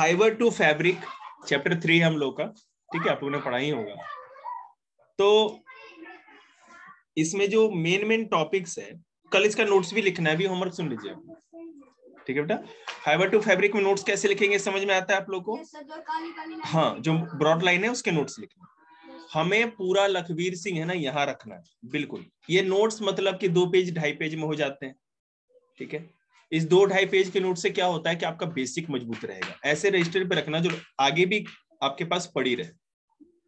Fibre to fabric chapter 3 हम लोग का, ठीक है, आप लोगों ने पढ़ा ही होगा। तो इसमें जो मेन टॉपिक्स है, कल इसका नोट्स भी लिखना है, भी होमवर्क सुन लीजिए, ठीक है बेटा। फाइबर टू फैब्रिक में नोट्स कैसे लिखेंगे समझ में आता है आप लोग को? हाँ, जो ब्रॉड लाइन है उसके नोट्स लिखना। हमें पूरा लखवीर सिंह है ना यहाँ रखना है, बिल्कुल। ये नोट्स मतलब कि 2 पेज 2.5 पेज में हो जाते हैं, ठीक है। इस 2-2.5 पेज के नोट से क्या होता है कि आपका बेसिक मजबूत रहेगा। ऐसे रजिस्टर पे रखना जो आगे भी आपके पास पड़ी रहे,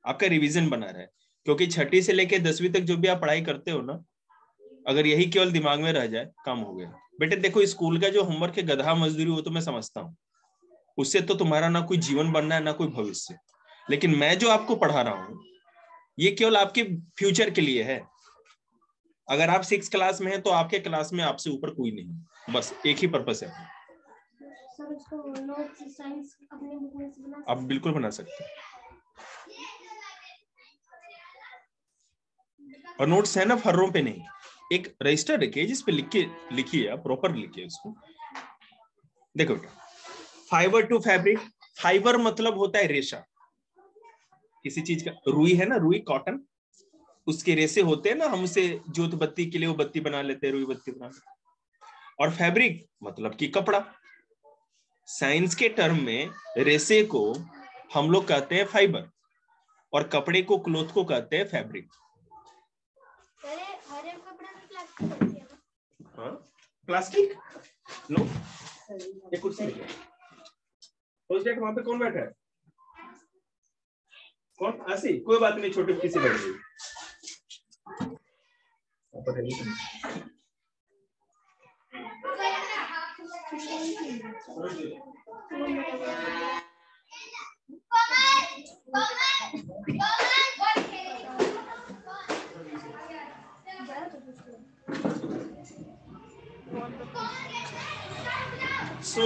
आपका रिवीजन बना रहे, क्योंकि 6ठी से लेके 10वीं तक जो भी आप पढ़ाई करते हो ना, अगर यही केवल दिमाग में रह जाए, काम हो गया बेटे। देखो स्कूल का जो होमवर्क है गधा मजदूरी, वो तो मैं समझता हूँ, उससे तो तुम्हारा ना कोई जीवन बनना है ना कोई भविष्य। लेकिन मैं जो आपको पढ़ा रहा हूँ ये केवल आपके फ्यूचर के लिए है। अगर आप 6 क्लास में हैं तो आपके क्लास में आपसे ऊपर कोई नहीं, बस एक ही पर्पस है। सर उसको नोट्स साइंस अपने बुक में से बना, आप बिल्कुल बना सकते हैं। और नोट्स है ना फर्रों पे नहीं, एक रजिस्टर रखिए जिस पे लिखिए, आप प्रॉपर लिखिए उसको। देखो बेटा, फाइबर टू फैब्रिक, फाइबर मतलब होता है रेशा किसी चीज का। रुई है ना, रुई कॉटन, उसके रेशे होते हैं ना, हम उसे ज्योत बत्ती के लिए वो बत्ती बना लेते हैं, रुई बत्ती बना लेते हैं। और फैब्रिक मतलब कि कपड़ा। साइंस के टर्म में रेशे को हम लोग कहते हैं फाइबर, और कपड़े को, क्लोथ को कहते हैं फैब्रिक। प्लास्टिक नो, ये कुर्सी है। वहां पे कौन बैठा है? कौन? आसी? कोई बात नहीं, छोटे किसी बैठ गई। सो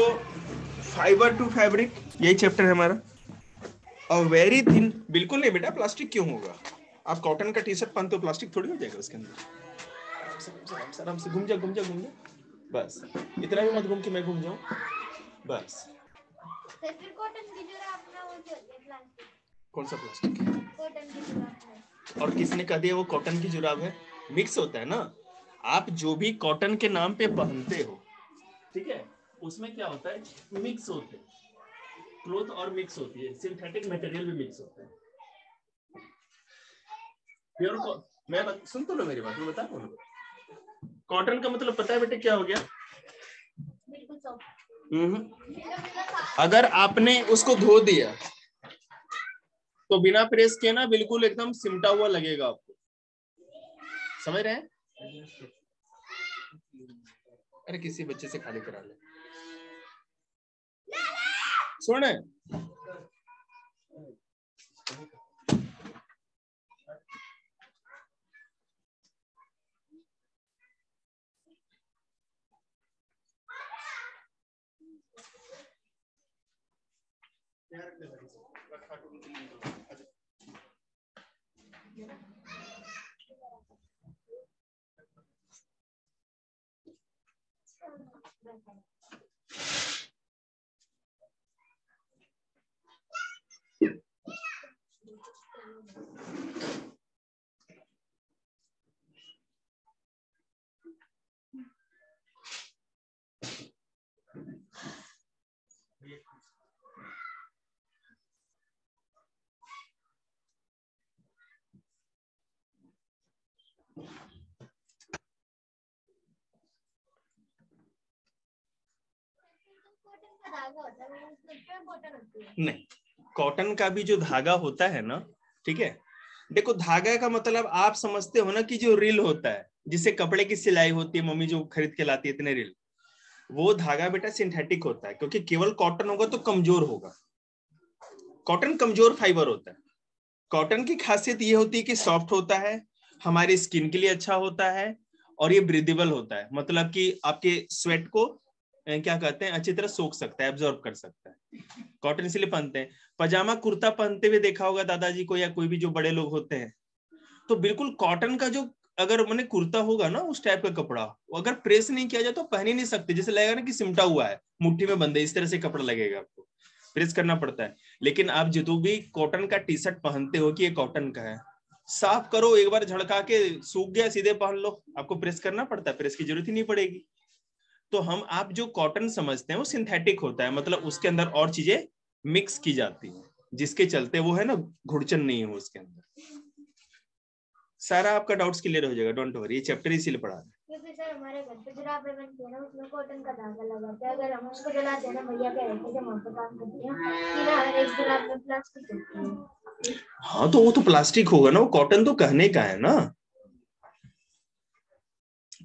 फाइबर टू फैब्रिक यही चैप्टर है हमारा। और वेरी थिन, बिल्कुल नहीं बेटा, प्लास्टिक क्यों होगा? आप कॉटन का टी शर्ट पहनते हो, प्लास्टिक थोड़ी हो जाएगा उसके अंदर। आराम से घूम जा, बस इतना भी मत घूम कि मैं घूम जाऊं, बस। कौन सा प्लास्टिक? कॉटन की जुराब। और किसने कह दिया वो कॉटन की जुराब है? मिक्स होता है ना। आप जो भी कॉटन के नाम पे पहनते हो, ठीक है, उसमें क्या होता है, मिक्स होते हैं। क्लोथ और मिक्स होती है, सिंथेटिक मटेरियल भी मिक्स होता है। प्योर मैं सुन तो लो मेरी बात, मैं बता रहा हूँ। कॉटन का मतलब पता है बेटे क्या हो गया? अगर आपने उसको धो दिया तो बिना प्रेस किए ना बिल्कुल एकदम सिमटा हुआ लगेगा आपको, समझ रहे हैं? अरे किसी बच्चे से खाली करा ले। सुने, नहीं, कॉटन का भी जो धागा होता है ना, ठीक है, देखो धागा का मतलब आप समझते हो ना कि जो रील होता है जिससे कपड़े की सिलाई होती है, मम्मी जो खरीद के लाती है इतने रील, वो धागा बेटा सिंथेटिक होता है, क्योंकि केवल कॉटन होगा तो कमजोर होगा। कॉटन कमजोर फाइबर होता है। कॉटन की खासियत ये होती है कि सॉफ्ट होता है, हमारी स्किन के लिए अच्छा होता है, और ये ब्रीदेबल होता है, मतलब कि आपके स्वेट को क्या कहते हैं, अच्छी तरह सोख सकता है, एब्जॉर्ब कर सकता है। कॉटन इसलिए पहनते हैं। पजामा कुर्ता पहनते हुए देखा होगा दादाजी को, या कोई भी जो बड़े लोग होते हैं, तो बिल्कुल कॉटन का जो अगर मैंने कुर्ता होगा ना, उस टाइप का कपड़ा, अगर प्रेस नहीं किया जाए तो पहन ही नहीं सकते, जैसे लगेगा ना कि सिमटा हुआ है, मुट्ठी में बंद है, इस तरह से कपड़ा लगेगा आपको। प्रेस करना पड़ता है। लेकिन आप जो भी कॉटन का टी शर्ट पहनते हो कि ये कॉटन का है, साफ करो, एक बार झड़का के सूख गया, सीधे पहन लो, आपको प्रेस करना पड़ता है, प्रेस की जरूरत ही नहीं पड़ेगी। तो आप जो कॉटन समझते हैं वो सिंथेटिक होता है, मतलब उसके अंदर और चीजें मिक्स की जाती है, जिसके चलते वो है ना घुड़चन नहीं हो उसके अंदर। सारा आपका डाउट्स क्लियर हो जाएगा, डोंट वरी, ये चैप्टर इसीलिए पढ़ा है। क्योंकि सर हमारे घर पे जुराबें बनती है ना, उसमें कॉटन का धागा लगाते हैं, अगर हम उसको जलाते हैं ना, भैया कह रहे थे जब हम पे काम करते हैं कि ना एक जुराब में प्लास्टिक होती है। हाँ तो वो तो प्लास्टिक होगा ना, वो कॉटन तो कहने का है ना।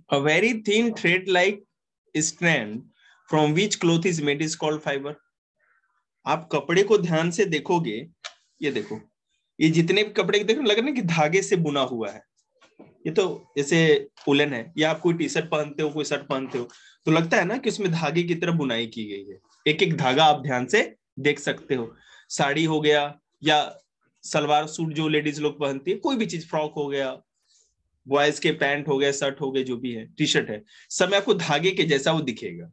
A very thin thread-like strand from which cloth is made is called fiber. आप कपड़े को ध्यान से देखोगे, ये देखो, ये जितने भी कपड़े देख रहे लग रहा है कि धागे से बुना हुआ है। ये तो जैसे उलन है, या आप कोई टी शर्ट पहनते हो, कोई शर्ट पहनते हो, तो लगता है ना कि उसमें धागे की तरह बुनाई की गई है। एक एक धागा आप ध्यान से देख सकते हो। साड़ी हो गया या सलवार सूट जो लेडीज लोग पहनती है, कोई भी चीज, फ्रॉक हो गया, बॉयज के पैंट हो गए, शर्ट हो गए, जो भी है, टी शर्ट है, सब में आपको धागे के जैसा वो दिखेगा।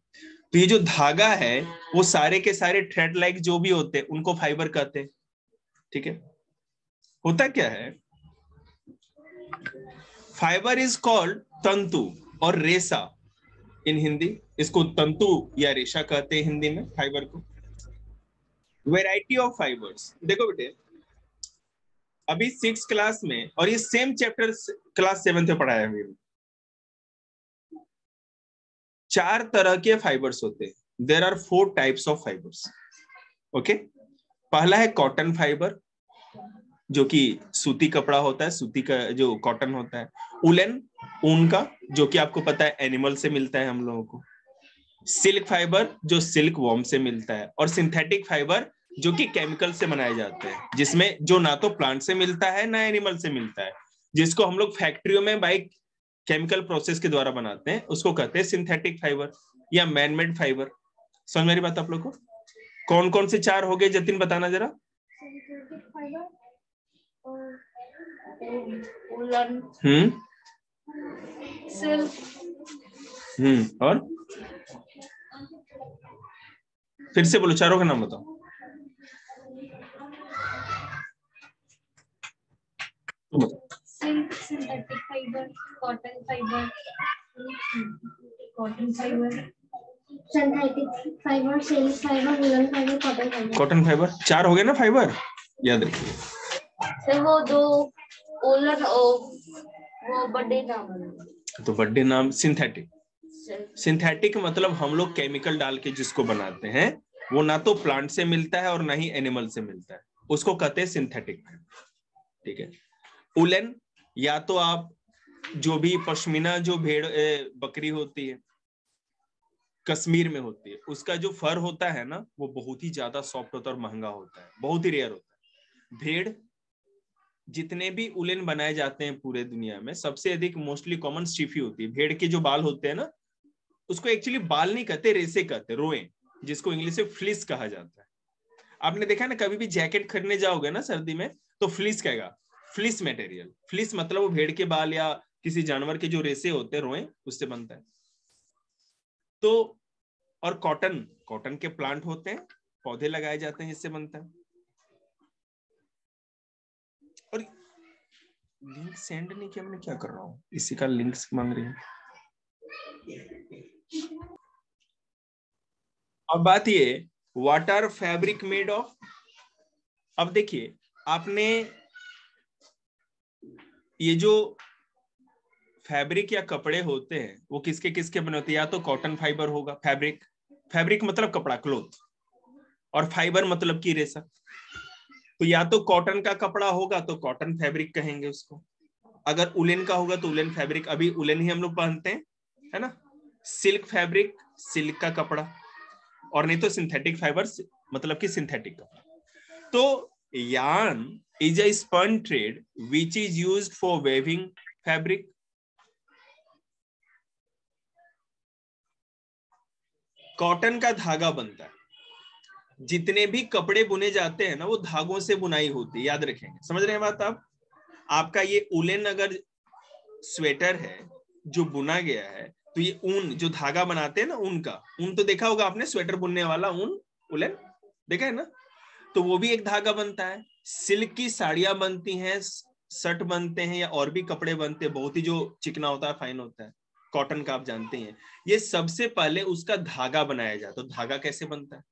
तो ये जो धागा है वो सारे के सारे थ्रेड लाइक जो भी होते हैं उनको फाइबर कहते हैं। ठीक है, होता क्या है, फाइबर इज कॉल्ड तंतु और रेशा इन हिंदी, इसको तंतु या रेशा कहते हैं हिंदी में फाइबर को। वेराइटी ऑफ फाइबर्स, देखो बेटे, अभी 6 क्लास में, और ये सेम चैप्टर क्लास 7 में पढ़ाया है, 4 तरह के फाइबर्स होते हैं। There are 4 types of fibres. Okay, पहला है कॉटन फाइबर, जो कि सूती कपड़ा होता है, सूती का जो कॉटन होता है। उलन, ऊन का, जो कि आपको पता है एनिमल से मिलता है हम लोगों को। सिल्क फाइबर, जो सिल्क वॉर्म से मिलता है। और सिंथेटिक फाइबर, जो कि केमिकल से बनाए जाते हैं, जिसमें जो ना तो प्लांट से मिलता है ना एनिमल से मिलता है, जिसको हम लोग फैक्ट्रियों में बाई केमिकल प्रोसेस के द्वारा बनाते हैं, उसको कहते हैं सिंथेटिक फाइबर या मैनमेड फाइबर। समझ मेरी बात आप लोग को? कौन कौन से 4 हो गए जतिन, बताना जरा। सिंथेटिक फाइबर और उलन, सिल्क, और फिर से बोलो, चारों का नाम बताओ। Silk, synthetic fibre, cotton fibre, cotton fibre, synthetic fibre, silk fibre, woollen fibre, cotton fibre. Cotton fibre 4 हो गए ना फाइबर, याद रखिए। सर वो दो उलन वो बड़े नाम है, तो बड़े नाम सिंथेटिक। सिंथेटिक मतलब हम लोग केमिकल डाल के जिसको बनाते हैं, वो ना तो प्लांट से मिलता है और ना ही एनिमल से मिलता है, उसको कहते हैं सिंथेटिक फाइबर। ठीक है, उलन, या तो आप जो भी पश्मीना, जो भेड़ बकरी होती है, कश्मीर में होती है, उसका जो फर होता है ना, वो बहुत ही ज्यादा सॉफ्ट होता है और महंगा होता है, बहुत ही रेयर होता है। भेड़, जितने भी उलेन बनाए जाते हैं पूरे दुनिया में, सबसे अधिक मोस्टली कॉमन स्टिफी होती है। भेड़ के जो बाल होते हैं ना, उसको एक्चुअली बाल नहीं कहते, रेसे कहते, रोए, जिसको इंग्लिश में फ्लिस कहा जाता है। आपने देखा ना, कभी भी जैकेट खरीदने जाओगे ना सर्दी में, तो फ्लिस कहेगा, फ्लिस मटेरियल। फ्लिस मतलब वो भेड़ के बाल या किसी जानवर के जो रेसे होते हैं, रोए, उससे बनता है। तो और कॉटन, कॉटन के प्लांट होते हैं, पौधे लगाए जाते हैं, जिससे बनता है। और लिंक सेंड नहीं किया, मैं क्या कर रहा हूँ, इसी का लिंक मांग रही है। अब बात ये, what are fabric made of. अब देखिए, आपने ये जो फैब्रिक या कपड़े होते हैं वो किसके किसके बने होते हैं, या तो कॉटन फाइबर होगा, फैब्रिक, फैब्रिक मतलब कपड़ा, क्लोथ, और फाइबर मतलब की रेशा। तो या तो कॉटन का कपड़ा होगा तो कॉटन फैब्रिक कहेंगे उसको, अगर उलेन का होगा तो उलेन फैब्रिक, अभी उलेन ही हम लोग पहनते हैं, है ना। सिल्क फैब्रिक, सिल्क का कपड़ा, और नहीं तो सिंथेटिक फाइबर मतलब कि सिंथेटिक कपड़ा। तो yarn is a spun thread which is used for weaving fabric. Cotton का धागा बनता है, जितने भी कपड़े बुने जाते हैं ना, वो धागों से बुनाई होती है, याद रखेंगे, समझ रहे हैं बात आप। आपका ये उलेन अगर स्वेटर है जो बुना गया है, तो ये ऊन जो धागा बनाते हैं ना, ऊन का, ऊन तो देखा होगा आपने, स्वेटर बुनने वाला ऊन, उलेन, देखा है ना, तो वो भी एक धागा बनता है। सिल्क की साड़ियां बनती हैं, शर्ट बनते हैं, या और भी कपड़े बनते हैं, बहुत ही जो चिकना होता है, फाइन होता है, कॉटन का आप जानते हैं। ये सबसे पहले उसका धागा बनाया जाता है। तो धागा कैसे बनता है?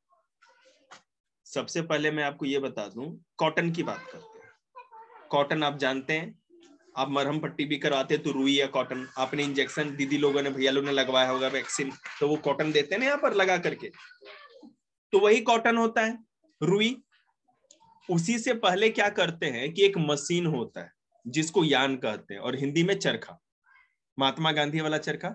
सबसे पहले मैं आपको ये बता दूं, कॉटन की बात करते हैं। कॉटन आप जानते हैं, आप मरहम पट्टी भी करवाते हैं तो रुई या कॉटन, आपने इंजेक्शन दीदी लोगों ने, भैया लोग ने लगवाया होगा वैक्सीन, तो वो कॉटन देते हैं ना यहाँ पर लगा करके, तो वही कॉटन होता है, रुई। उसी से पहले क्या करते हैं कि एक मशीन होता है जिसको यान कहते हैं, और हिंदी में चरखा, महात्मा गांधी वाला चरखा।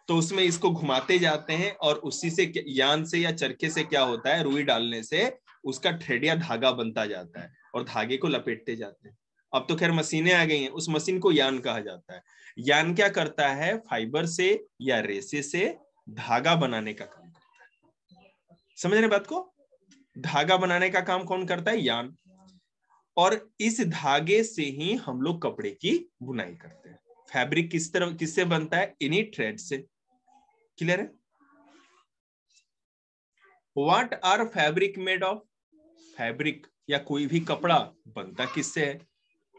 तो उसमें इसको घुमाते जाते हैं, और उसी से यान से या चरखे से क्या होता है, रुई डालने से उसका थ्रेड या धागा बनता जाता है, और धागे को लपेटते जाते हैं। अब तो खैर मशीनें आ गई हैं, उस मशीन को यान कहा जाता है। यान क्या करता है, फाइबर से या रेसे से धागा बनाने का काम करता है। समझ रहे बात को? धागा बनाने का काम कौन करता है? यान। और इस धागे से ही हम लोग कपड़े की बुनाई करते हैं। फैब्रिक किससे बनता है? इन्हीं थ्रेड से। क्लियर है? What are fabric made of? Fabric या कोई भी कपड़ा बनता किससे है?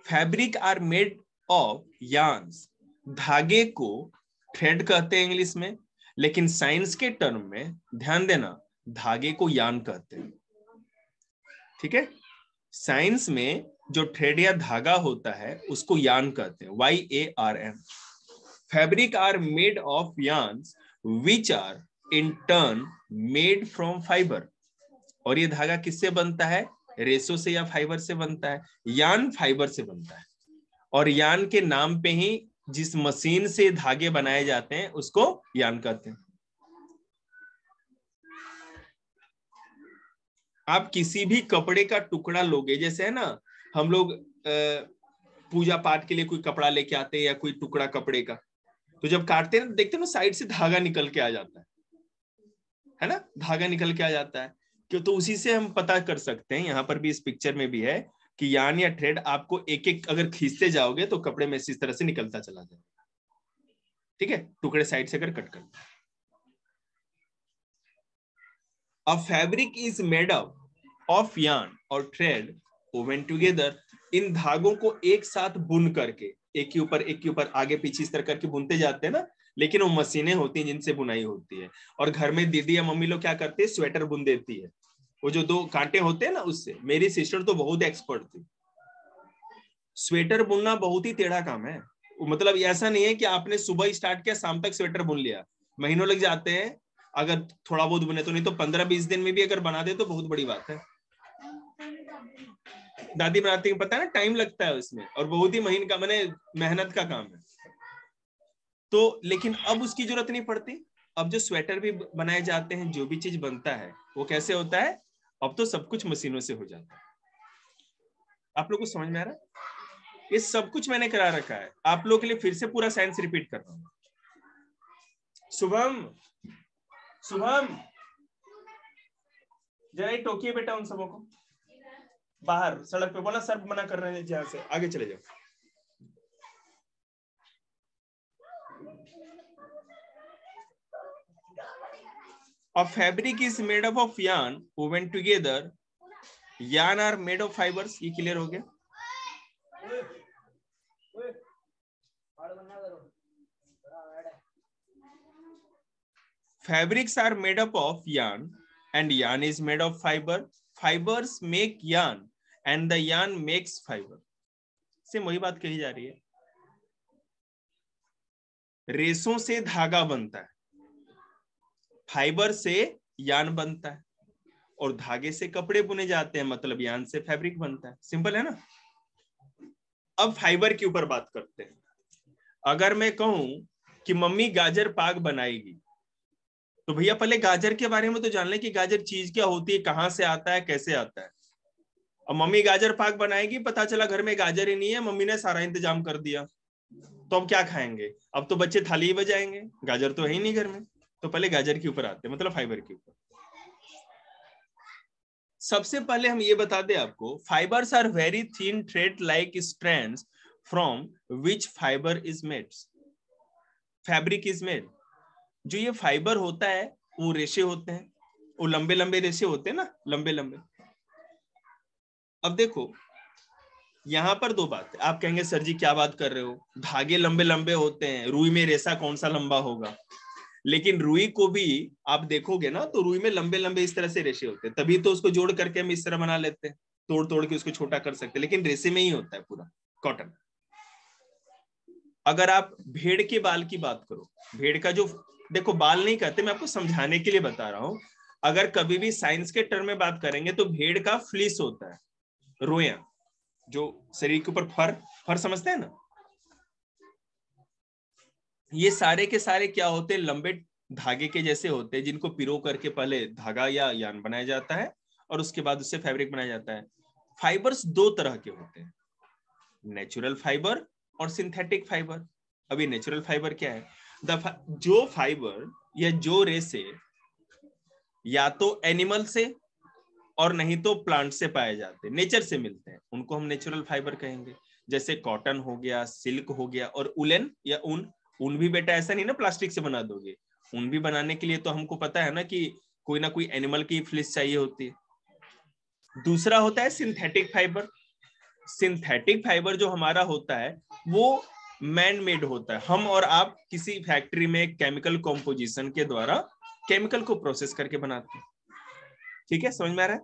Fabric are made of yarns. धागे को थ्रेड कहते हैं इंग्लिश में, लेकिन साइंस के टर्म में ध्यान देना, धागे को यार्न कहते हैं। ठीक है? साइंस में जो थ्रेड या धागा होता है उसको यार्न कहते हैं, YARN। Fabric are made of yarns which are in turn made from fibre. और ये धागा किससे बनता है? रेशो से या फाइबर से बनता है। यार्न फाइबर से बनता है, और यार्न के नाम पे ही जिस मशीन से धागे बनाए जाते हैं उसको यार्न कहते हैं। आप किसी भी कपड़े का टुकड़ा लोगे, जैसे है ना, हम लोग पूजा पाठ के लिए कोई कपड़ा लेके आते हैं या कोई टुकड़ा कपड़े का, तो जब काटते हैं देखते हैं ना, साइड से धागा निकल के आ जाता है ना, धागा निकल के आ जाता है। क्यों? तो उसी से हम पता कर सकते हैं, यहाँ पर भी इस पिक्चर में भी है कि यार्न या थ्रेड आपको एक एक अगर खींचते जाओगे तो कपड़े में इस तरह से निकलता चला जाएगा। ठीक है? टुकड़े साइड से अगर कट कर। A fabric is made up of yarn और थ्रेड वोवन टुगेदर। इन धागों को एक साथ बुन करके, एक के ऊपर आगे पीछे इस तरह करके बुनते जाते हैं ना, लेकिन वो मशीनें होती हैं जिनसे बुनाई होती है। और घर में दीदी या मम्मी लोग क्या करते हैं, स्वेटर बुन देती है, वो जो दो कांटे होते हैं ना उससे। मेरी सिस्टर तो बहुत एक्सपर्ट थी। स्वेटर बुनना बहुत ही टेढ़ा काम है, मतलब ऐसा नहीं है कि आपने सुबह स्टार्ट किया शाम तक स्वेटर बुन लिया, महीनों लग जाते हैं। अगर थोड़ा बहुत बुने तो, नहीं तो 15-20 दिन में भी अगर बना दे तो बहुत बड़ी बात है। दादी बनाती है, पता है ना, टाइम लगता है उसमें, और बहुत ही महीन का मैंने मेहनत का काम है। तो लेकिन अब उसकी जरूरत नहीं पड़ती। अब जो स्वेटर भी बनाए जाते हैं, जो भी चीज बनता है वो कैसे होता है, अब तो सब कुछ मशीनों से हो जाता है। आप लोग को समझ में आ रहा है? ये सब कुछ मैंने करा रखा है आप लोग के लिए, फिर से पूरा साइंस रिपीट कर रहा हूं। शुभम, शुभम जरा ही टोकिए बेटा उन सबों को, बाहर सड़क पे बोला सर मना कर रहे हैं, जहां से आगे चले जाओ। A fabric is made up of yarn woven together. Yarn are made of fibers. ये क्लियर हो गया? Fabrics are made up of yarn and yarn is made of fiber. Fibers make yarn and the yarn makes fiber. से वही बात कही जा रही है। रेशों से धागा बनता है, फाइबर से यार्न बनता है, और धागे से कपड़े बुने जाते हैं, मतलब यार्न से फैब्रिक बनता है। सिंपल है ना? अब फाइबर के ऊपर बात करते हैं। अगर मैं कहूं कि मम्मी गाजर पाक बनाएगी, तो भैया पहले गाजर के बारे में तो जान ले कि गाजर चीज क्या होती है, कहां से आता है, कैसे आता है। अब मम्मी गाजर पाक बनाएगी, पता चला घर में गाजर ही नहीं है, मम्मी ने सारा इंतजाम कर दिया, तो अब क्या खाएंगे? अब तो बच्चे थाली ही बजाएंगे, गाजर तो है ही नहीं घर में। तो पहले गाजर के ऊपर आते हैं, मतलब फाइबर के ऊपर। सबसे पहले हम ये बता दें आपको, fibres are very thin thread like strands from which fibre is made. Fabric is made. जो ये फाइबर होता है वो रेशे होते हैं, वो लंबे लंबे रेशे होते हैं ना, लंबे लंबे। अब देखो यहाँ पर दो बात है। आप कहेंगे सर जी क्या बात कर रहे हो, धागे लंबे लंबे होते हैं, रुई में रेशा कौन सा लंबा होगा। लेकिन रुई को भी आप देखोगे ना तो रुई में लंबे लंबे इस तरह से रेशे होते हैं, तभी तो उसको जोड़ करके हम इस तरह बना लेते हैं, तोड़ तोड़ के उसको छोटा कर सकते हैं, लेकिन रेशे में ही होता है पूरा कॉटन। अगर आप भेड़ के बाल की बात करो, भेड़ का जो, देखो बाल नहीं कहते, मैं आपको समझाने के लिए बता रहा हूं। अगर कभी भी साइंस के टर्म में बात करेंगे तो भेड़ का फ्लीस होता है, रोया, जो शरीर के ऊपर फर, फर समझते हैं ना, ये सारे के सारे क्या होते हैं, लंबे धागे के जैसे होते हैं, जिनको पिरो करके पहले धागा या यान बनाया जाता है और उसके बाद उससे फैब्रिक बनाया जाता है। फाइबर्स दो तरह के होते हैं, नेचुरल फाइबर और सिंथेटिक फाइबर। अभी नेचुरल फाइबर क्या है, जो फाइबर या जो रेशे या तो एनिमल से और नहीं तो प्लांट से पाए जाते हैं, नेचर से मिलते हैं, उनको हम नेचुरल फाइबर कहेंगे। जैसे कॉटन हो गया, सिल्क हो गया और उलन या ऊन। ऊन भी बेटा ऐसा नहीं ना प्लास्टिक से बना दोगे, ऊन भी बनाने के लिए तो हमको पता है ना कि कोई ना कोई एनिमल की फ्लिस चाहिए होती है। दूसरा होता है सिंथेटिक फाइबर। सिंथेटिक फाइबर जो हमारा होता है वो मैन मेड होता है, हम और आप किसी फैक्ट्री में केमिकल कॉम्पोजिशन के द्वारा केमिकल को प्रोसेस करके बनाते हैं। ठीक है, समझ में आ रहा है।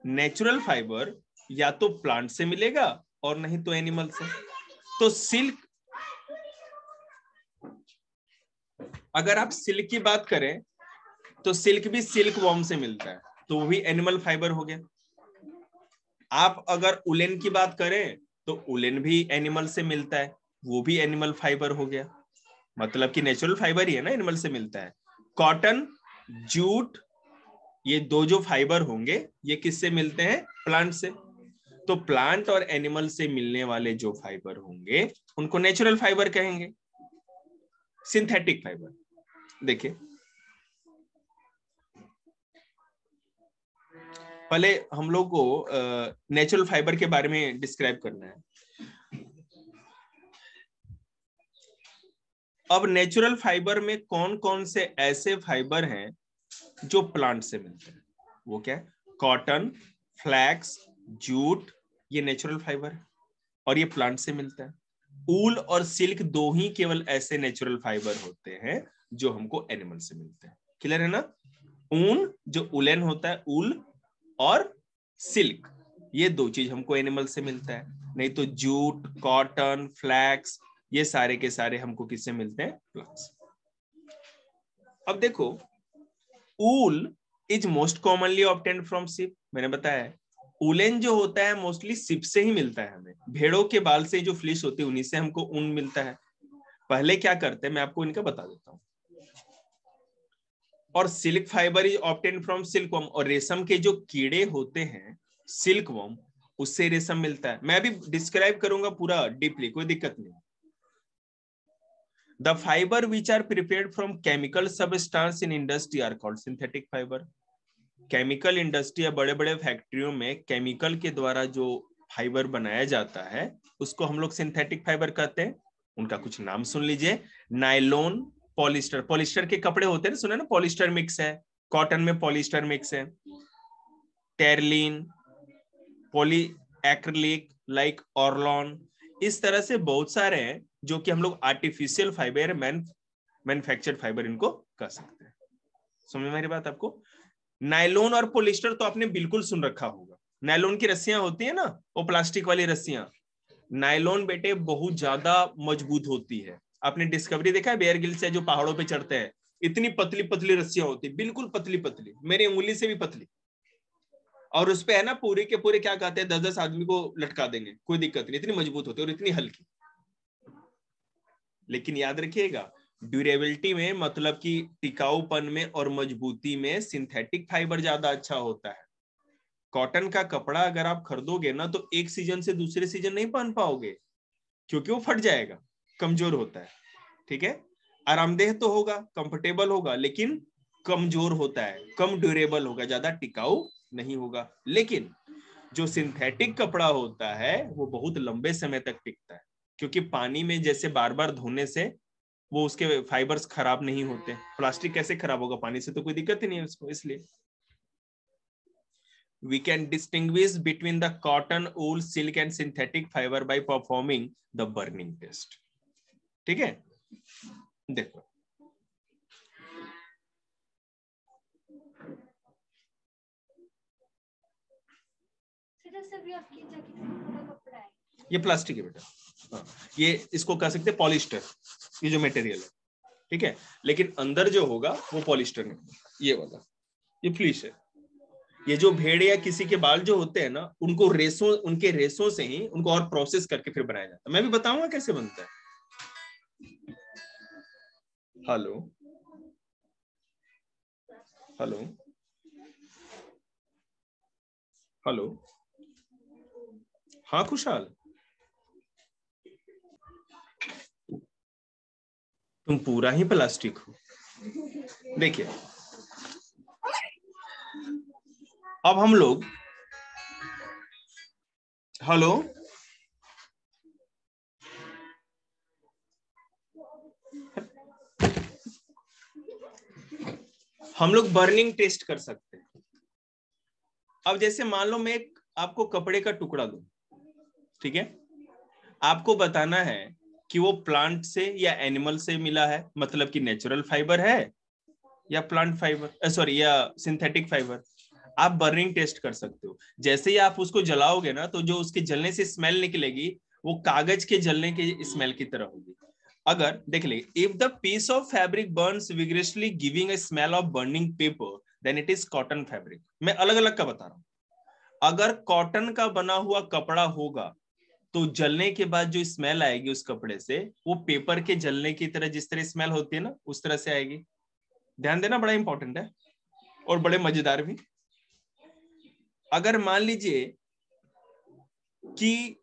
नेचुरल फाइबर या तो प्लांट से मिलेगा और नहीं तो एनिमल से। तो सिल्क, अगर आप सिल्क की बात करें तो सिल्क भी सिल्क वॉर्म से मिलता है, तो वो भी एनिमल फाइबर हो गया। आप अगर उलेन की बात करें तो उलेन भी एनिमल से मिलता है, वो भी एनिमल फाइबर हो गया, मतलब कि नेचुरल फाइबर ही है ना, एनिमल से मिलता है। कॉटन, जूट, ये दो जो फाइबर होंगे ये किससे मिलते हैं, प्लांट से। तो प्लांट और एनिमल से मिलने वाले जो फाइबर होंगे उनको नेचुरल फाइबर कहेंगे। सिंथेटिक फाइबर, देखिए पहले हम लोग को नेचुरल फाइबर के बारे में डिस्क्राइब करना है। अब नेचुरल फाइबर में कौन कौन से ऐसे फाइबर हैं जो प्लांट से मिलते हैं, वो क्या है, कॉटन, फ्लैक्स, जूट, ये नेचुरल फाइबर है और ये प्लांट से मिलता है। ऊल और सिल्क दो ही केवल ऐसे नेचुरल फाइबर होते हैं जो हमको एनिमल से मिलते हैं। क्लियर है ना। ऊन जो उलेन होता है, ऊल, और सिल्क, ये दो चीज हमको एनिमल से मिलता है, नहीं तो जूट, कॉटन, फ्लैक्स, ये सारे के सारे हमको किससे मिलते हैं, प्लांट्स। अब देखो, wool is most commonly obtained from sheep, मैंने बताया उलेन जो होता है मोस्टली शिप से ही मिलता है हमें, भेड़ों के बाल से जो फ्लिश होती है उन्हीं से हमको ऊन मिलता है। पहले क्या करते हैं मैं आपको इनका बता देता हूं। और silk fibre is obtained from silkworm, और रेशम के जो कीड़े होते हैं सिल्कवर्म, उससे रेशम मिलता है। मैं अभी डिस्क्राइब करूंगा पूरा डीपली, कोई दिक्कत नहीं। The fiber which are prepared from chemical substance in industry are called synthetic fiber. Chemical industry या बड़े बड़े फैक्ट्रियों में केमिकल के द्वारा जो फाइबर बनाया जाता है उसको हम लोग सिंथेटिक फाइबर कहते हैं। उनका कुछ नाम सुन लीजिए, नायलॉन, पॉलिस्टर, पॉलिस्टर के कपड़े होते हैं ना, सुना ना, पॉलिस्टर मिक्स है, कॉटन में पॉलिस्टर मिक्स है, terylene, poly acrylic, like Orlon, इस तरह से बहुत सारे हैं जो कि हम लोग आर्टिफिशियल फाइबर, मैन्युफैक्चर्ड फाइबर इनको कह सकते हैं। समझ में मेरी बात आपको। नायलॉन और पॉलिस्टर तो आपने बिल्कुल सुन रखा होगा, नायलॉन की रस्सियां होती है ना, वो प्लास्टिक वाली रस्सियां। नायलॉन बेटे बहुत ज्यादा मजबूत होती है। आपने डिस्कवरी देखा है, बेयर ग्रिल्स है जो पहाड़ों पे चढ़ते हैं, इतनी पतली पतली रस्सियां होती है, बिल्कुल पतली पतली, मेरी उंगली से भी पतली, और उस पे है ना पूरे के पूरे क्या कहते हैं 10-10 आदमी को लटका देंगे, कोई दिक्कत नहीं, इतनी मजबूत होती है और इतनी हल्की। लेकिन याद रखिएगा ड्यूरेबिलिटी में, मतलब कि टिकाऊपन में और मजबूती में सिंथेटिक फाइबर ज्यादा अच्छा होता है। कॉटन का कपड़ा अगर आप खरीदोगे ना तो एक सीजन से दूसरे सीजन नहीं पहन पाओगे, क्योंकि वो फट जाएगा, कमजोर होता है। ठीक है, आरामदेह तो होगा, कंफर्टेबल होगा, लेकिन कमजोर होता है, कम ड्यूरेबल होगा, ज्यादा टिकाऊ नहीं होगा। लेकिन जो सिंथेटिक कपड़ा होता है वो बहुत लंबे समय तक टिकता है, क्योंकि पानी में जैसे बार बार धोने से वो उसके फाइबर्स खराब नहीं होते। प्लास्टिक कैसे खराब होगा, पानी से तो कोई दिक्कत ही नहीं है उसको। इसलिए we can distinguish between the cotton, wool, silk and synthetic fiber by performing the burning test। ठीक है, देखो ये प्लास्टिक है बेटा, ये इसको कह सकते हैं पॉलिस्टर, ये जो मटेरियल है, ठीक है, लेकिन अंदर जो होगा वो पॉलिस्टर नहीं, ये वाला ये फ्लीश है। ये जो भेड़ या किसी के बाल जो होते हैं ना, उनको रेसों, उनके रेसों से ही उनको और प्रोसेस करके फिर बनाया जाता है। मैं भी बताऊंगा कैसे बनता है। हेलो हेलो हेलो, हाँ खुशहाल, तुम पूरा ही प्लास्टिक हो। देखिए अब हम लोग, हेलो हम लोग बर्निंग टेस्ट कर सकते हैं। अब जैसे मान लो मैं एक आपको कपड़े का टुकड़ा दूं, ठीक है, आपको बताना है कि वो प्लांट से या एनिमल से मिला है, मतलब कि नेचुरल फाइबर है या प्लांट फाइबर, सॉरी या सिंथेटिक फाइबर। आप बर्निंग टेस्ट कर सकते हो। जैसे ही आप उसको जलाओगे ना, तो जो उसके जलने से स्मेल निकलेगी वो कागज के जलने के स्मेल की तरह होगी। अगर देख ले, if the piece of fabric burns vigorously giving a smell of burning paper then it is cotton fabric. मैं अलग अलग का बता रहा हूं। अगर कॉटन का बना हुआ कपड़ा होगा तो जलने के बाद जो स्मेल आएगी उस कपड़े से, वो पेपर के जलने की तरह, जिस तरह स्मेल होती है ना, उस तरह से आएगी। ध्यान देना, बड़ा इंपॉर्टेंट है और बड़े मजेदार भी। अगर मान लीजिए कि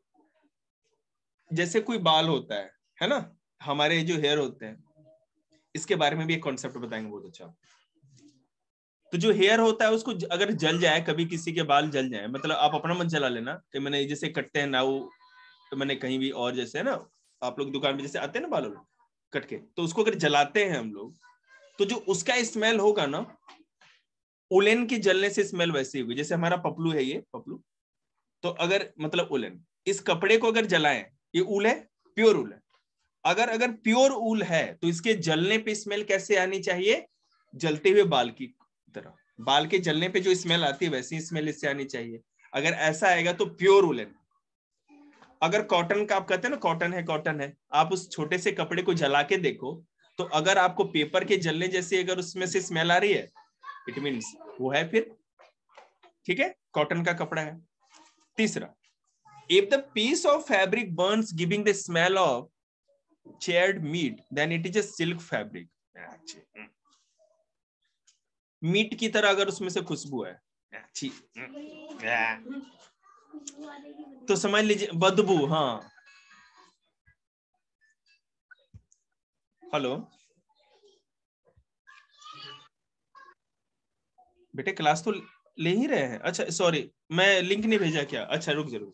जैसे कोई बाल होता है ना, हमारे जो हेयर होते हैं, इसके बारे में भी एक कॉन्सेप्ट बताएंगे बहुत अच्छा। तो जो हेयर होता है उसको अगर जल जाए, कभी किसी के बाल जल जाए, मतलब आप अपना मत जला लेना कि मैंने जैसे कटते हैं ना, वो तो मैंने कहीं भी और जैसे है ना, आप लोग दुकान में जैसे आते हैं ना बाल कट के, तो उसको अगर जलाते हैं हम लोग, तो जो उसका स्मेल होगा ना, उलेन के जलने से स्मेल वैसी होगी। जैसे हमारा पपलू है, ये पपलू, तो अगर मतलब उलेन, इस कपड़े को अगर जलाएं, ये ऊल है, प्योर ऊल है। अगर अगर प्योर ऊल है तो इसके जलने पे स्मेल कैसे आनी चाहिए, जलते हुए बाल की तरह। बाल के जलने पे जो स्मेल आती है वैसी स्मेल इससे आनी चाहिए। अगर ऐसा आएगा तो प्योर उलेन। अगर कॉटन का, आप कहते हैं ना कॉटन है कॉटन है, आप उस छोटे से कपड़े को जला के देखो, तो अगर आपको पेपर के जलने जैसे अगर उसमें से स्मेल आ रही है, इट मीन्स वो है फिर, ठीक है, कॉटन का कपड़ा है। तीसरा, if the piece of fabric burns giving the smell of charred meat then it is a silk fabric। Meat की तरह अगर उसमें से खुशबू है अच्छी, तो समझ लीजिए बदबू। हाँ हेलो बेटे, क्लास तो ले ही रहे हैं। अच्छा सॉरी, मैं लिंक नहीं भेजा क्या? अच्छा रुक जरूर,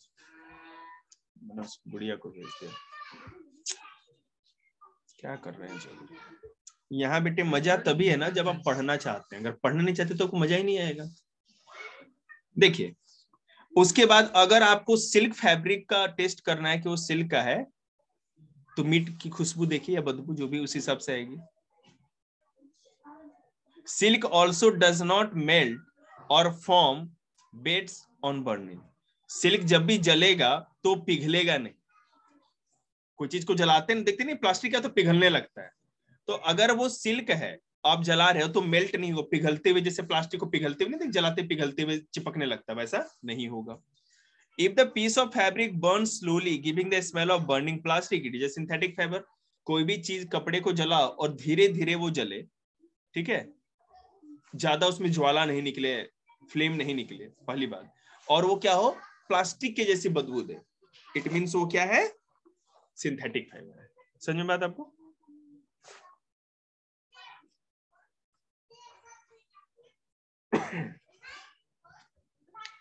बुढ़िया को भेज दिया। क्या कर रहे हैं? चलो, यहाँ बेटे मजा तभी है ना जब आप पढ़ना चाहते हैं। अगर पढ़ना नहीं चाहते तो मजा ही नहीं आएगा। देखिए, उसके बाद अगर आपको सिल्क फैब्रिक का टेस्ट करना है कि वो सिल्क का है, तो मीट की खुशबू देखिए या बदबू, जो भी उस हिसाब से आएगी। Silk also does not melt और form beads on burning. Silk जब भी जलेगा तो पिघलेगा नहीं। कोई चीज को जलाते हैं देखते नहीं, प्लास्टिक का तो पिघलने लगता है। तो अगर वो सिल्क है, आप जला रहे हो तो मेल्ट नहीं हो, पिघलते हुए, जैसे प्लास्टिक को पिघलते हुए नहीं, जलाते पिघलते हुए चिपकने लगता है, वैसा नहीं होगा। If the piece of fabric burns slowly, giving the smell of burning plastic, it is a synthetic fiber। कोई भी चीज कपड़े को जला और धीरे धीरे वो जले, ठीक है, ज्यादा उसमें ज्वाला नहीं निकले, फ्लेम नहीं निकले, पहली बात, और वो क्या हो, प्लास्टिक के जैसी बदबू दे, इट मीन्स वो क्या है, सिंथेटिक फाइबर है। समझ में बात आपको?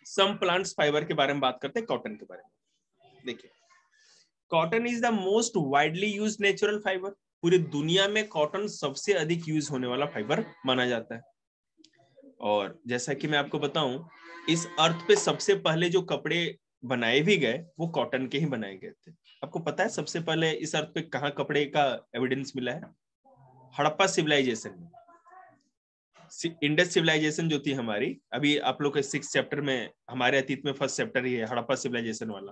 सम प्लांट्स फाइबर के बारे में बात करते हैं, कॉटन के बारे में। देखिए, cotton is the most widely used natural fibre. पूरी दुनिया में कॉटन सबसे अधिक यूज होने वाला फाइबर माना जाता है। और जैसा कि मैं आपको बताऊं, इस अर्थ पे सबसे पहले जो कपड़े बनाए भी गए वो कॉटन के ही बनाए गए थे। आपको पता है सबसे पहले इस अर्थ पे कहाँ कपड़े का एविडेंस मिला है? हड़प्पा सिविलाइजेशन में। इंडस सिविलाइजेशन जो थी हमारी, अभी आप लोग के 6th चैप्टर में, हमारे अतीत में 1st चैप्टर ही है हड़प्पा सिविलाइजेशन वाला,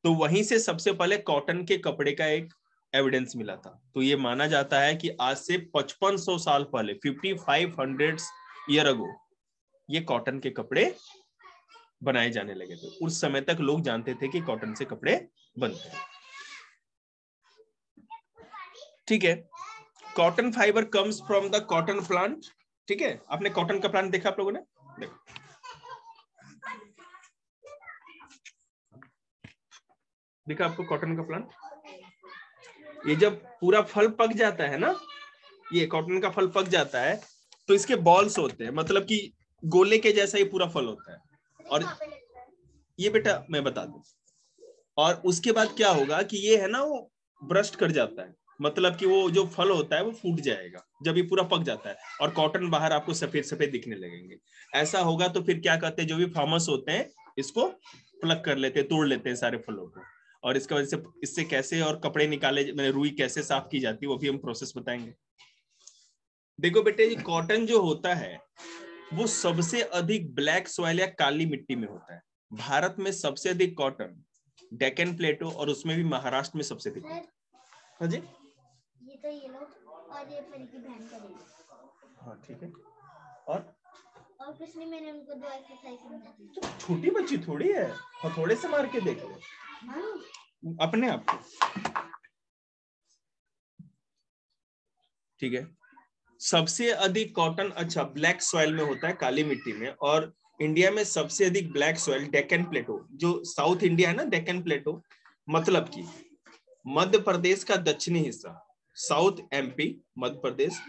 तो वहीं से सबसे पहले कॉटन के कपड़े का एक एविडेंस मिला था। तो ये माना जाता है कि आज से 5500 साल पहले, 5500 ईयर अगो, ये कॉटन के कपड़े बनाए जाने लगे थे। उस समय तक लोग जानते थे कि कॉटन से कपड़े बनते हैं। ठीक है, cotton fibre comes from the cotton plant. ठीक है, आपने कॉटन का प्लांट देखा आप लोगों ने? देखो, देखा आपको कॉटन का प्लांट? ये जब पूरा फल पक जाता है ना, ये कॉटन का फल पक जाता है तो इसके बॉल्स होते हैं, मतलब कि गोले के जैसा ही पूरा फल होता है। और ये बेटा मैं बता दूं, और उसके बाद क्या होगा कि ये है ना, वो ब्रस्ट कर जाता है, मतलब कि वो जो फल होता है वो फूट जाएगा जब ये पूरा पक जाता है, और कॉटन बाहर आपको सफेद सफेद दिखने लगेंगे। ऐसा होगा तो फिर क्या करते हैं, जो भी फार्मर्स होते हैं इसको प्लग कर लेते हैं, तोड़ लेते हैं सारे फलों को, और इसके वजह से इससे कैसे और कपड़े निकाले, मैंने रुई कैसे साफ की जाती है वो भी हम प्रोसेस बताएंगे। देखो बेटे, ये कॉटन जो होता है वो सबसे अधिक ब्लैक सॉइल या काली मिट्टी में होता है। भारत में सबसे अधिक कॉटन डेक्कन प्लेटो और उसमें भी महाराष्ट्र में सबसे अधिक होता है। हाँ जी, ये तो ये लोग और ये मेरी की बहन करेगी। हाँ ठीक है। और कुछ नहीं, मैंने उनको 2 एक्सरसाइज समझा दी। छोटी बच्ची थोड़ी है, और थोड़े से मार के देख लो अपने आप को। ठीक है, सबसे अधिक कॉटन अच्छा ब्लैक सॉइल में होता है, काली मिट्टी में। और इंडिया में सबसे अधिक ब्लैक सॉइल डेक्कन प्लेटो, जो साउथ इंडिया है ना, डेक्कन प्लेटो मतलब कि मध्य प्रदेश का दक्षिणी हिस्सा, साउथ एमपी मध्य प्रदेश,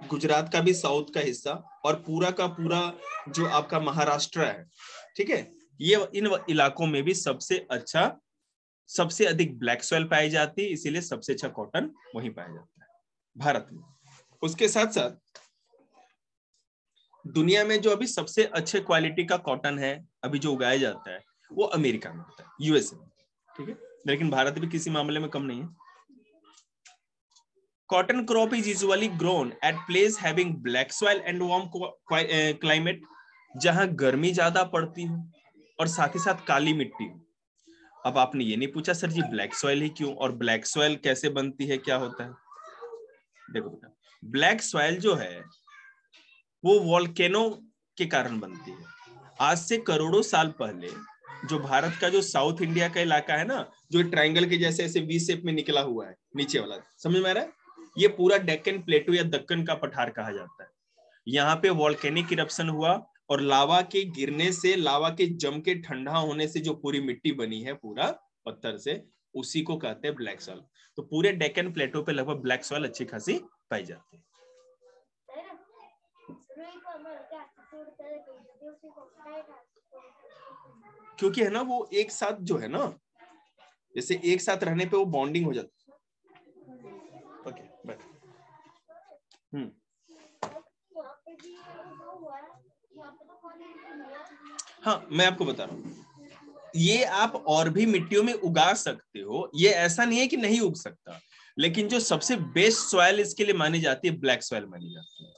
गुजरात का भी साउथ का हिस्सा, और पूरा का पूरा जो आपका महाराष्ट्र है, ठीक है, ये इन इलाकों में भी सबसे अधिक ब्लैक सॉइल पाई जाती है, इसीलिए सबसे अच्छा कॉटन वहीं पाया जाता है भारत में। उसके साथ साथ दुनिया में जो अभी सबसे अच्छे क्वालिटी का कॉटन है अभी जो उगाया जाता है वो अमेरिका में होता है, यूएसए में। ठीक है, लेकिन भारत भी किसी मामले में कम नहीं है। Cotton crop is usually grown at place having black soil and warm climate, जहां गर्मी ज्यादा पड़ती हो और साथ ही साथ काली मिट्टी हो। अब आपने ये नहीं पूछा सर जी ब्लैक सॉइल ही क्यों, और ब्लैक सॉइल कैसे बनती है, क्या होता है? देखो बेटा, ब्लैक सॉइल जो है वो वॉल्केनो के कारण बनती है। आज से करोड़ों साल पहले जो भारत का जो साउथ इंडिया का इलाका है ना, जो ट्रायंगल के जैसे ऐसे वी शेप में निकला हुआ है नीचे वाला, समझ में आ रहा है? ये पूरा डेक्कन प्लेटो या दक्कन का पठार कहा जाता है। यहाँ पे वॉल्केनिक इरप्शन हुआ और लावा के गिरने से, लावा के जम के ठंडा होने से जो पूरी मिट्टी बनी है पूरा पत्थर से, उसी को कहते हैं ब्लैक सॉइल। तो पूरे डेक्कन प्लेटो पे लगभग ब्लैक सॉइल अच्छी खासी पाई जाती है। क्योंकि है ना वो एक साथ जो है ना, जैसे एक साथ रहने पे वो बॉन्डिंग हो जाती है। ओके बैठ। हाँ मैं आपको बता रहा हूँ, ये आप और भी मिट्टियों में उगा सकते हो, ये ऐसा नहीं है कि नहीं उग सकता, लेकिन जो सबसे बेस्ट सॉइल इसके लिए मानी जाती है ब्लैक सॉइल मानी जाती है,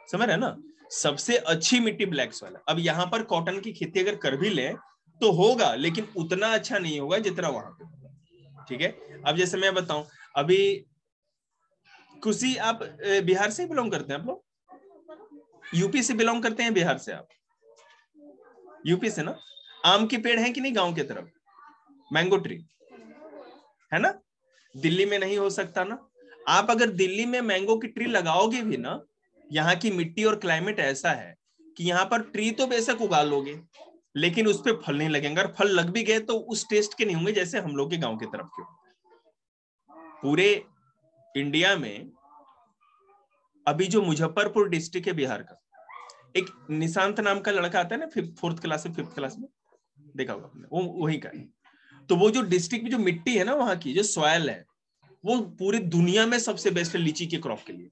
समझ रहे हैं ना? सबसे अच्छी मिट्टी ब्लैक सॉइल है। अब यहाँ पर कॉटन की खेती अगर कर भी ले तो होगा, लेकिन उतना अच्छा नहीं होगा जितना वहां पे होगा। ठीक है, अब जैसे मैं बताऊं, अभी खुशी आप बिहार से बिलोंग करते हैं, आप लोग यूपी से बिलोंग करते हैं, बिहार से आप यूपी से ना? आम के पेड़ हैं कि नहीं गांव की तरफ? मैंगो ट्री है ना? दिल्ली में नहीं हो सकता ना? आप अगर दिल्ली में मैंगो की ट्री लगाओगे भी ना, यहाँ की मिट्टी और क्लाइमेट ऐसा है कि यहाँ पर ट्री तो बेशक उगा लोगे, लेकिन उस पर फल नहीं लगेंगे, और फल लग भी गए तो उस टेस्ट के नहीं होंगे जैसे हम लोग के गांव की तरफ के। पूरे इंडिया में अभी जो मुजफ्फरपुर डिस्ट्रिक्ट है बिहार का, एक निशांत नाम का लड़का आता है ना, 4th क्लास में 5th क्लास में देखा होगा आपने, वो वही का है। तो वो जो डिस्ट्रिक्ट में जो मिट्टी है ना, वहां की जो सॉयल है वो पूरी दुनिया में सबसे बेस्ट है लीची के क्रॉप के लिए।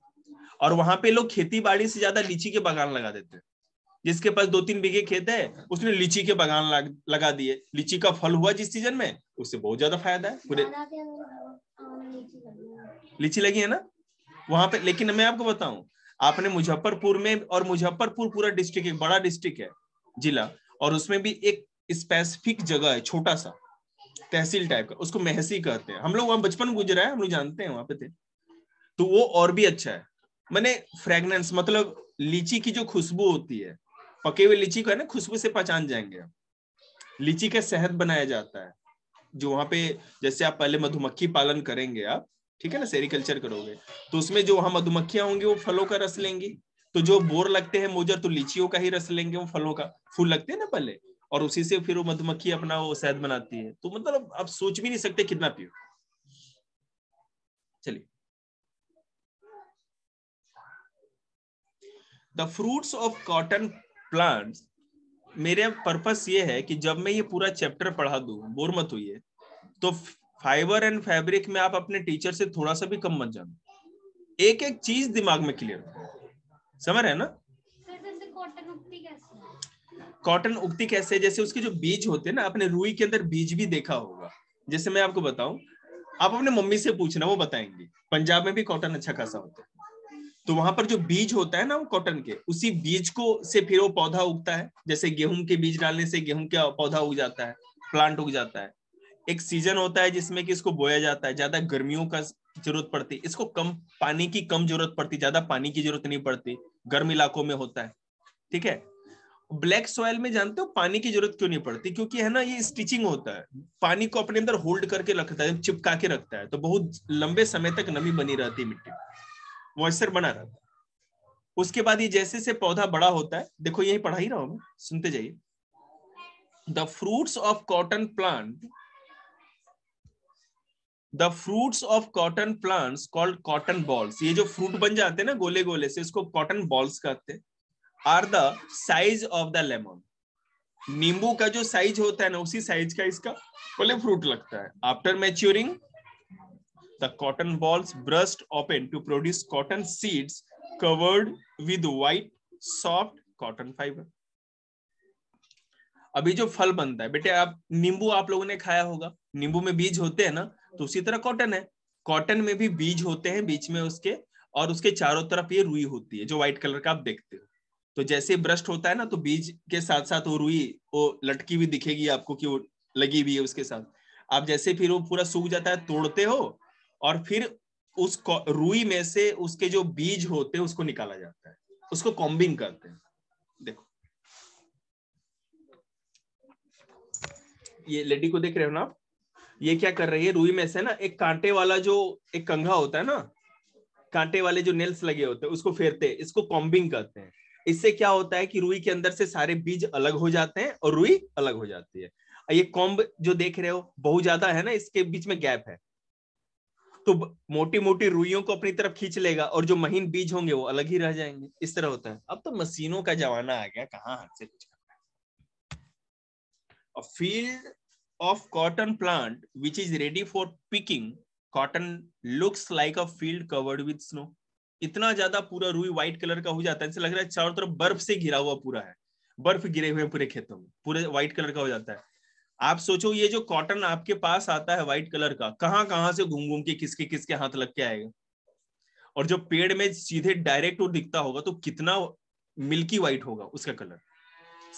और वहां पे लोग खेती बाड़ी से ज्यादा लीची के बागान लगा देते हैं। जिसके पास 2-3 बीघे खेत है उसने लीची के बागान लगा दिए, लीची का फल हुआ जिस सीजन में, उससे बहुत ज्यादा फायदा है। पूरे लीची लगी है ना वहां पे। लेकिन मैं आपको बताऊं, आपने मुजफ्फरपुर में, और मुजफ्फरपुर पूरा डिस्ट्रिक्ट, एक बड़ा डिस्ट्रिक्ट है, जिला, और उसमें भी एक स्पेसिफिक जगह है, छोटा सा तहसील टाइप का, उसको महसी कहते हैं। हम लोग वहां बचपन गुजरा है, हम लोग जानते हैं, वहां पे थे। तो वो और भी अच्छा है, मैंने फ्रेगनेंस, मतलब लीची की जो खुशबू होती है, पके हुए लीची को है ना, खुशबू से पहचान जाएंगे। लीची का शहद बनाया जाता है, जो वहां पे, जैसे आप पहले मधुमक्खी पालन करेंगे आप, ठीक है ना, सेरिकल्चर करोगे, तो उसमें जो वहां मधुमक्खियां होंगी वो फलों का रस लेंगी। तो जो बोर लगते हैं मोजर, तो लीचियों का ही रस लेंगे, वो फलों का, फूल लगते हैं ना पहले, और उसी से फिर वो मधुमक्खी अपना वो शहद बनाती है। तो मतलब आप सोच भी नहीं सकते कितना पियो। चलिए, the fruits of cotton plants. मेरे पर्पस ये है कि जब मैं ये पूरा चैप्टर पढ़ा दूं, बोर मत होइए, तो फाइबर एंड फैब्रिक में आप अपने टीचर से थोड़ा सा भी कम मत जानो, एक एक चीज दिमाग में क्लियर, समझ रहे हैं ना। कॉटन उगती कैसे, जैसे उसके जो बीज होते हैं ना, आपने रुई के अंदर बीज भी देखा होगा। जैसे मैं आपको बताऊं, आप अपने मम्मी से पूछना, वो बताएंगे, पंजाब में भी कॉटन अच्छा खासा होता है। तो वहां पर जो बीज होता है ना वो कॉटन के, उसी बीज को से फिर वो पौधा उगता है। जैसे गेहूं के बीज डालने से गेहूं का पौधा उग जाता है, प्लांट उग जाता है। एक सीजन होता है जिसमें कि इसको बोया जाता है, ज्यादा गर्मियों का जरूरत पड़ती है इसको, कम पानी की कम जरूरत पड़ती, ज्यादा पानी की जरूरत नहीं पड़ती, गर्म इलाकों में होता है, ठीक है। ब्लैक सॉइल में जानते हो पानी की जरूरत क्यों नहीं पड़ती, क्योंकि है ना ये स्टिचिंग होता है, पानी को अपने अंदर होल्ड करके रखता है, चिपका के रखता है, तो बहुत लंबे समय तक नमी बनी रहती है, मिट्टी मॉइस्चर बना रहता है। उसके बाद ये जैसे से पौधा बड़ा होता है, देखो यही पढ़ा ही रहा हूं मैं, सुनते जाइए। The fruits of cotton plant, the fruits of cotton plants called cotton balls, ये जो फ्रूट बन जाते हैं ना गोले गोले से, इसको कॉटन बॉल्स कहते हैं। Are the size of the lemon, नींबू का जो साइज होता है ना, उसी साइज का इसका फल फ्रूट लगता है। After maturing the cotton balls burst open to produce cotton seeds covered with white soft cotton fibre. अभी जो फल बनता है बेटे, आप नींबू आप लोगों ने खाया होगा, नींबू में बीज होते हैं ना, तो उसी तरह कॉटन है, कॉटन में भी बीज होते हैं बीच में उसके, और उसके चारों तरफ ये रुई होती है जो व्हाइट कलर का आप देखते हो। तो जैसे ब्रस्ट होता है ना, तो बीज के साथ साथ वो रुई वो लटकी हुई दिखेगी आपको कि वो लगी हुई है उसके साथ। आप जैसे फिर वो पूरा सूख जाता है, तोड़ते हो, और फिर उस रुई में से उसके जो बीज होते हैं उसको निकाला जाता है, उसको कॉम्बिंग करते हैं। देखो ये लेडी को देख रहे हो ना आप, ये क्या कर रही है, रुई में से ना एक कांटे वाला जो एक कंघा होता है ना, कांटे वाले जो नेल्स लगे होते हैं उसको फेरते हैं, इसको कॉम्बिंग करते हैं। इससे क्या होता है कि रुई के अंदर से सारे बीज अलग हो जाते हैं और रुई अलग हो जाती है। ये कॉम्ब जो देख रहे हो बहुत ज्यादा है ना, इसके बीच में गैप है, तो मोटी मोटी रुइयों को अपनी तरफ खींच लेगा, और जो महीन बीज होंगे वो अलग ही रह जाएंगे। इस तरह होता है। अब तो मशीनों का जमाना आ गया, कहाँ हाथ से कुछ करना है। A field of cotton plant which is ready for picking cotton looks like a field covered with snow। इतना ज्यादा पूरा रुई व्हाइट कलर का हो जाता है, ऐसा लग रहा है चारों तरफ बर्फ से घिरा हुआ पूरा है, बर्फ गिरे हुए पूरे खेतों में, पूरे व्हाइट कलर का हो जाता है। आप सोचो ये जो कॉटन आपके पास आता है व्हाइट कलर का, कहां कहां से घूम घूम के किसके किसके हाथ लग के आएगा, और जो पेड़ में सीधे डायरेक्ट वो दिखता होगा तो कितना मिल्की व्हाइट होगा उसका कलर।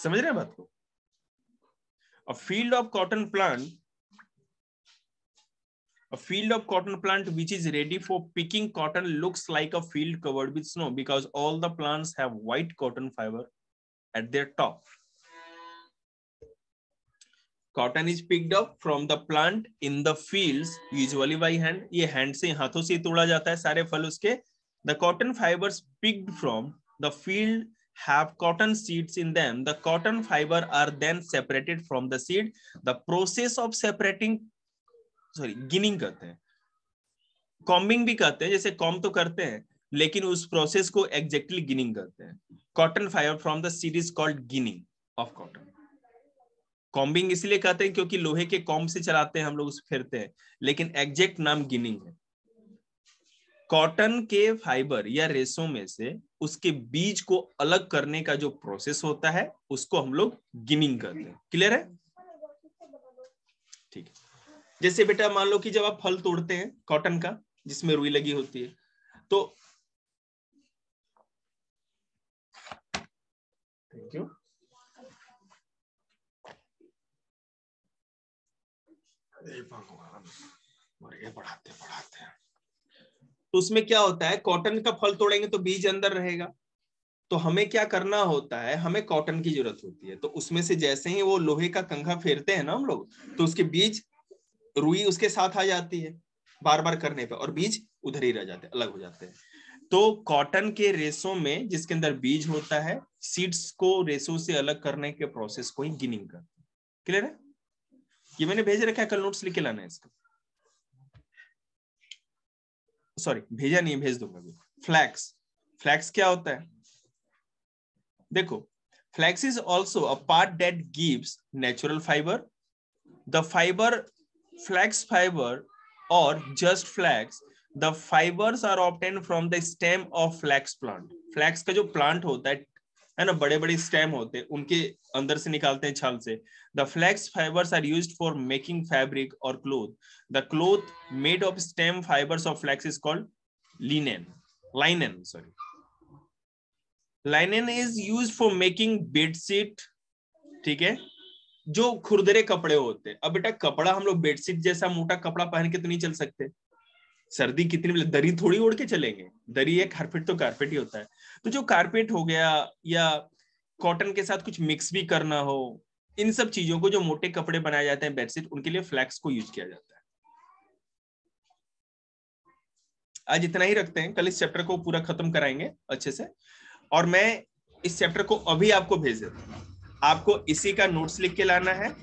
समझ रहे हैं बात को। A field of cotton plant, a field of cotton plant which is ready for picking cotton looks like a field covered with snow because all the plants have white cotton fiber at their top. Cotton is picked up from the plant in the fields usually by hand. ये hand से हाथों से तोड़ा जाता है सारे फल उसके। The cotton fibers picked from the field have cotton seeds in them. The cotton fiber are then separated from the seed. The process of separating, ginning कहते हैं, कॉम्बिंग भी कहते हैं, जैसे कॉम तो करते हैं लेकिन उस प्रोसेस को एग्जैक्टली गिनिंग करते हैं। Cotton fibre from the seed is called ginning of cotton. Combing इसलिए कहते हैं क्योंकि लोहे के कॉम्ब से चलाते हैं हम लोग, उसे फेरते हैं, लेकिन एग्जैक्ट नाम गिनिंग है। कॉटन के फाइबर या रेशों में से उसके बीज को अलग करने का जो प्रोसेस होता है उसको हम लोग गिनिंग कहते हैं। क्लियर है? ठीक है। जैसे बेटा मान लो कि जब आप फल तोड़ते हैं कॉटन का जिसमें रुई लगी होती है, तो थैंक यू, पढ़ाते हैं। तो उसमें क्या होता है, कॉटन का फल तोड़ेंगे तो बीज अंदर रहेगा, तो हमें क्या करना होता है, हमें कॉटन की जरूरत होती है। तो उसमें से जैसे ही वो लोहे का कंघा फेरते हैं ना हम लोग, तो उसके बीज, रुई उसके साथ आ जाती है बार बार करने पे, और बीज उधर ही रह जाते हैं, अलग हो जाते हैं। तो कॉटन के रेशों में जिसके अंदर बीज होता है, सीड्स को रेशों से अलग करने के प्रोसेस को ही गिनिंग करते हैं। क्लियर है? ये मैंने भेज रखा है, कल नोट्स लिख के लाना है इसका। सॉरी भेजा नहीं, भेज दूंगा अभी। फ्लैक्स, फ्लैक्स क्या होता है? देखो, flax is also a part that gives natural fibre. The fibre, flax fibre और just flax, the fibres are obtained from the stem of flax plant. Flax का जो प्लांट होता है ना, बड़े बड़े स्टेम होते हैं, उनके अंदर से निकालते हैं छाल से। The flax fibres are used for making fabric और cloth. The cloth made of stem fibres of flax is called linen, linen, sorry. Linen is used for making bedsheet, ठीक है, जो खुरदरे कपड़े होते हैं। अब बेटा कपड़ा हम लोग बेडशीट जैसा मोटा कपड़ा पहन के तो नहीं चल सकते, सर्दी कितनी भी, दरी थोड़ी ओढ़ के चलेंगे, दरी है, कारपेट तो कारपेट ही होता है। तो जो कारपेट हो गया या कॉटन के साथ कुछ मिक्स भी करना हो, इन सब चीजों को जो मोटे कपड़े बनाए जाते हैं बेडशीट, उनके लिए फ्लैक्स को यूज किया जाता है। आज इतना ही रखते हैं, कल इस चैप्टर को पूरा खत्म कराएंगे अच्छे से। और मैं इस चैप्टर को अभी आपको भेज देता हूं, आपको इसी का नोट्स लिख के लाना है।